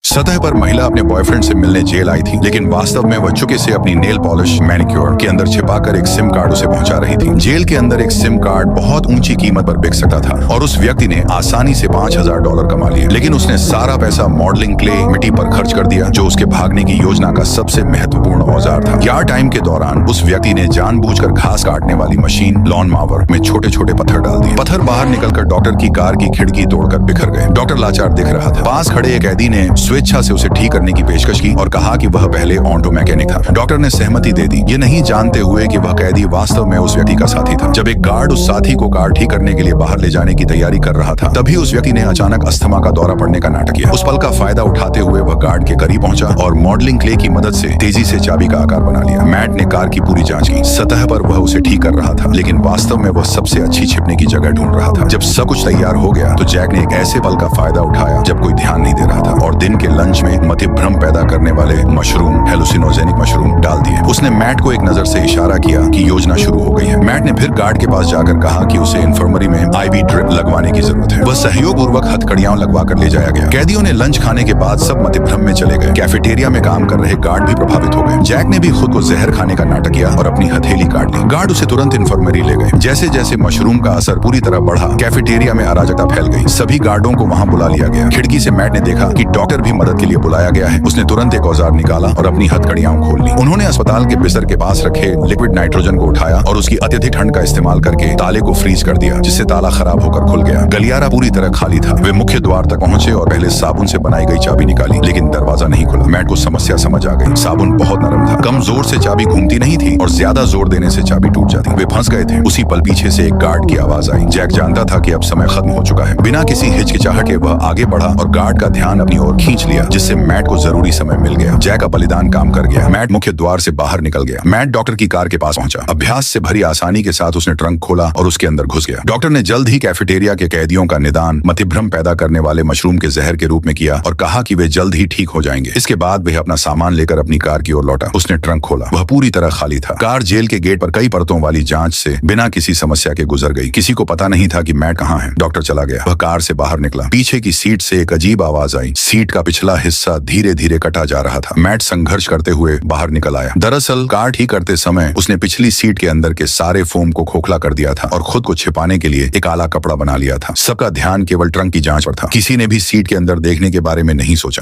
सतह पर महिला अपने बॉयफ्रेंड से मिलने जेल आई थी, लेकिन वास्तव में वह चुपके से अपनी नेल पॉलिश मैनिक्योर के अंदर छिपाकर एक सिम कार्ड उसे पहुंचा रही थी। जेल के अंदर एक सिम कार्ड बहुत ऊंची कीमत पर बिक सकता था और उस व्यक्ति ने आसानी से $5000 कमा लिए, लेकिन उसने सारा पैसा मॉडलिंग क्ले मिट्टी पर खर्च कर दिया, जो उसके भागने की योजना का सबसे महत्वपूर्ण औजार था। यार टाइम के दौरान उस व्यक्ति ने जानबूझकर घास काटने वाली मशीन लॉन मावर में छोटे छोटे पत्थर डाल दिए। पत्थर बाहर निकलकर डॉक्टर की कार की खिड़की तोड़कर बिखर गए। डॉक्टर लाचार दिख रहा था। पास खड़े एक कैदी ने स्वेच्छा से उसे ठीक करने की पेशकश की और कहा कि वह पहले ऑटो मैकेनिक था। डॉक्टर ने सहमति दे दी, ये नहीं जानते हुए कि वह कैदी वास्तव में उस व्यक्ति का साथी था। जब एक गार्ड उस साथी को कार ठीक करने के लिए बाहर ले जाने की तैयारी कर रहा था, तभी उस व्यक्ति ने अचानक अस्थमा का दौरा पड़ने का नाटक किया। उस पल का फायदा उठाते हुए वह गार्ड के करीब पहुंचा और मॉडलिंग क्ले की मदद से तेजी से चाबी का आकार बना लिया। मैट ने कार की पूरी जांच की। सतह पर वह उसे ठीक कर रहा था, लेकिन वास्तव में वह सबसे अच्छी छिपने की जगह ढूंढ रहा था। जब सब कुछ तैयार हो गया तो जैक ने एक ऐसे पल का फायदा उठाया जब कोई ध्यान नहीं दे रहा था और दिन के लंच में मतिभ्रम पैदा करने वाले मशरूम, हेलुसिनोजेनिक मशरूम डाल दिए। उसने मैट को एक नजर से इशारा किया कि योजना शुरू हो गई है। मैट ने फिर गार्ड के पास जाकर कहा कि उसे इन्फर्मरी में आईवी ड्रिप लगवाने की जरूरत है। वह सहयोगपूर्वक हथकड़ियां लगवा कर ले जाया गया। कैदियों ने लंच खाने के बाद सब मतिभ्रम में चले गए। कैफेटेरिया में काम कर रहे गार्ड भी प्रभावित हो गए। जैक ने भी खुद को जहर खाने का नाटक किया और अपनी हथेली काट ली। गार्ड उसे तुरंत इन्फर्मरी ले गए। जैसे जैसे मशरूम का असर पूरी तरह बढ़ा, कैफेटेरिया में अराजकता फैल गई। सभी गार्डों को वहां बुला लिया गया। खिड़की से मैट ने देखा कि डॉक्टर भी मदद के लिए बुलाया गया है। उसने तुरंत एक औजार निकाला और अपनी हथकड़ियां खोल ली। उन्होंने अस्पताल के बिस्तर के पास रखे लिक्विड नाइट्रोजन को उठाया और उसकी अत्यधिक ठंड का इस्तेमाल करके ताले को फ्रीज कर दिया, जिससे ताला खराब होकर खुल गया। गलियारा पूरी तरह खाली था। वे मुख्य द्वार तक पहुंचे और पहले साबुन से बनाई गई चाबी निकाली, लेकिन दरवाजा नहीं खुला। मैट को समस्या समझ आ गई। साबुन बहुत नरम था। कम जोर से चाबी घूमती नहीं थी और ज्यादा जोर देने से चाबी टूट जाती। वे फंस गए थे। उसी पल पीछे से एक गार्ड की आवाज आई। जैक जानता था कि अब समय खत्म हो चुका है। बिना किसी हिचकिचाहट के वह आगे बढ़ा और गार्ड का ध्यान अपनी ओर खींच लिया, जिससे मैट को जरूरी समय मिल गया। जैक का बलिदान काम कर गया। मैट मुख्य द्वार से बाहर निकल गया। मैट डॉक्टर की कार के पास पहुंचा। अभ्यास से भरी आसानी के साथ उसने ट्रंक खोला और उसके अंदर घुस गया। डॉक्टर ने जल्द ही कैफेटेरिया के कैदियों का निदान मतिभ्रम पैदा करने वाले मशरूम के जहर के रूप में किया और कहा कि वे जल्द ही ठीक हो जाएंगे। इसके बाद वह अपना सामान लेकर अपनी कार की ओर लौटा। उसने ट्रंक खोला। वह पूरी तरह खाली था। कार जेल के गेट पर कई परतों वाली जांच से बिना किसी समस्या के गुजर गई। किसी को पता नहीं था कि मैट कहाँ है। डॉक्टर चला गया। वह कार से बाहर निकला। पीछे की सीट से एक अजीब आवाज आई। सीट का पिछला हिस्सा धीरे धीरे कटा जा रहा था। मैट संघर्ष करते हुए बाहर निकल आया। दरअसल कार ठीक करते समय उसने पिछली सीट के अंदर के सारे फोम को खोखला कर दिया था और खुद को छिपाने के लिए एक आला कपड़ा बना लिया था। सबका ध्यान केवल ट्रंक की जांच पर था। किसी ने भी सीट के अंदर देखने के बारे में नहीं सोचा।